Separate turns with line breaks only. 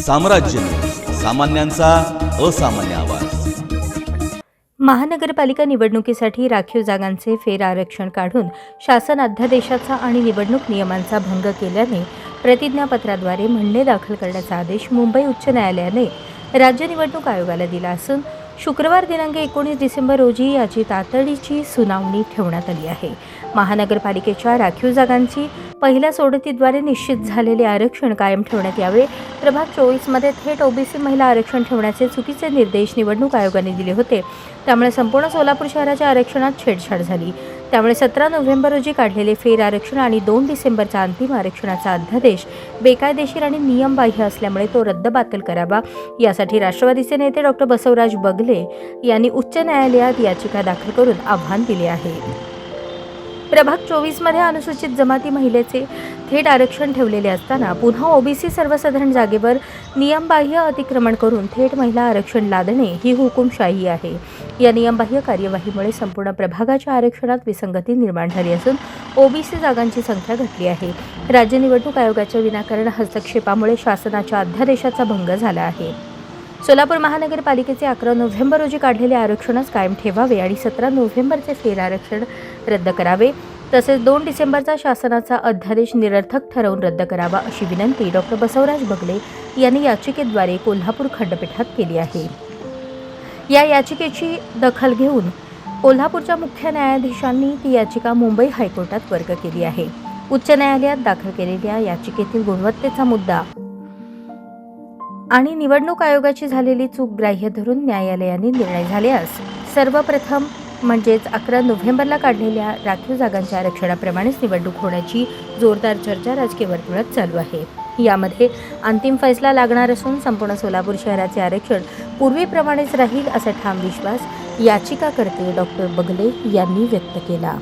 साम्राज्य न्यूज, सामान्यांचा असामान्य आवाज।
महानगरपालिका निवडणुकीसाठी राखीव जागांचे फेर आरक्षण काढून शासन अध्यादेशाचा आणि निवडणूक नियमांचा भंग केल्याने प्रतिज्ञापत्राद्वारे म्हणणे दाखल करण्याचा आदेश मुंबई उच्च न्यायालयाने राज्य निवडणूक आयोगाला दिला असून शुक्रवार दिनांक 19 डिसेंबर रोजी याची तातडीची सुनावणी ठेवण्यात आली आहे। महानगरपालिकेच्या राखीव जागांची पहिल्या सोडतीद्वारे निश्चित झालेले आरक्षण कायम ठेवण्यात यावे। प्रभाग 24 मध्ये थेट ओबीसी महिला आरक्षण ठेवण्याचे चुकीचे निर्देश निवडणूक आयोगाने दिले होते। त्यामुळे संपूर्ण सोलापूर शहराच्या आरक्षणात छेडछाड झाली। त्यामुळे 17 नोव्हेंबर रोजी काढलेले फेर आरक्षण आणि 2 डिसेंबरचा अंतिम आरक्षणाचा अध्यादेश बेकायदेशीर आणि नियमबाह्य असल्यामुळे तो रद्दबातल करावा। यासाठी राष्ट्रवादीचे नेते डॉ. बसवराज बगले यांनी उच्च न्यायालयात याचिका दाखल करून आव्हान दिले आहे। प्रभाग 24 मध्ये अनुसूचित जमाती महिलेचे थेट आरक्षण ठेवलेले असताना पुन्हा ओबीसी सर्वसाधारण जागेवर नियमबाह्य अतिक्रमण करून थेट महिला आरक्षण लादणे ही हुकुमशाही आहे। या नियमबाह्य कार्यवाहीमुळे संपूर्ण प्रभागाच्या आरक्षणात विसंगती निर्माण झाली असून ओबीसी जागांची संख्या घटली आहे। राज्य निवडणूक आयोगाच्या विनाकारण हस्तक्षेपामुळे शासनाच्या अध्यादेशाचा भंग झाला आहे। सोलापूर महानगरपालिकेचे 11 नोव्हेंबर रोजी काढलेले आरक्षणच कायम ठेवावे आणि 17 नोव्हेंबरचे फेर आरक्षण रद्द करावे, तसेच 2 डिसेंबरचा शासनाचा अध्यादेश निरर्थक ठरवून रद्द करावा अशी विनंती डॉ. बसवराज बगले यांनी याचिकेद्वारे कोल्हापूर खंडपीठात केली आहे। या याचिकेची दखल घेऊन कोल्हापूरच्या मुख्य न्यायाधीशांनी ती याचिका मुंबई हायकोर्टात वर्ग केली आहे। उच्च न्यायालयात दाखल केलेल्या याचिकेतील गुणवत्तेचा मुद्दा आणि निवडणूक आयोगाची झालेली चूक ग्राह्य धरून न्यायालयाने निर्णय झाल्यास सर्वप्रथम म्हणजेच 11 नोव्हेंबरला काढलेल्या राखीव जागांच्या आरक्षणाप्रमाणेच निवडणूक होण्याची जोरदार चर्चा राजकीय वर्तुळात चालू आहे। यामध्ये अंतिम फैसला लागणार असून संपूर्ण सोलापूर शहराचे आरक्षण पूर्वीप्रमाणेच राहील असा ठाम विश्वास याचिकाकर्ते डॉ. बगले यांनी व्यक्त केला।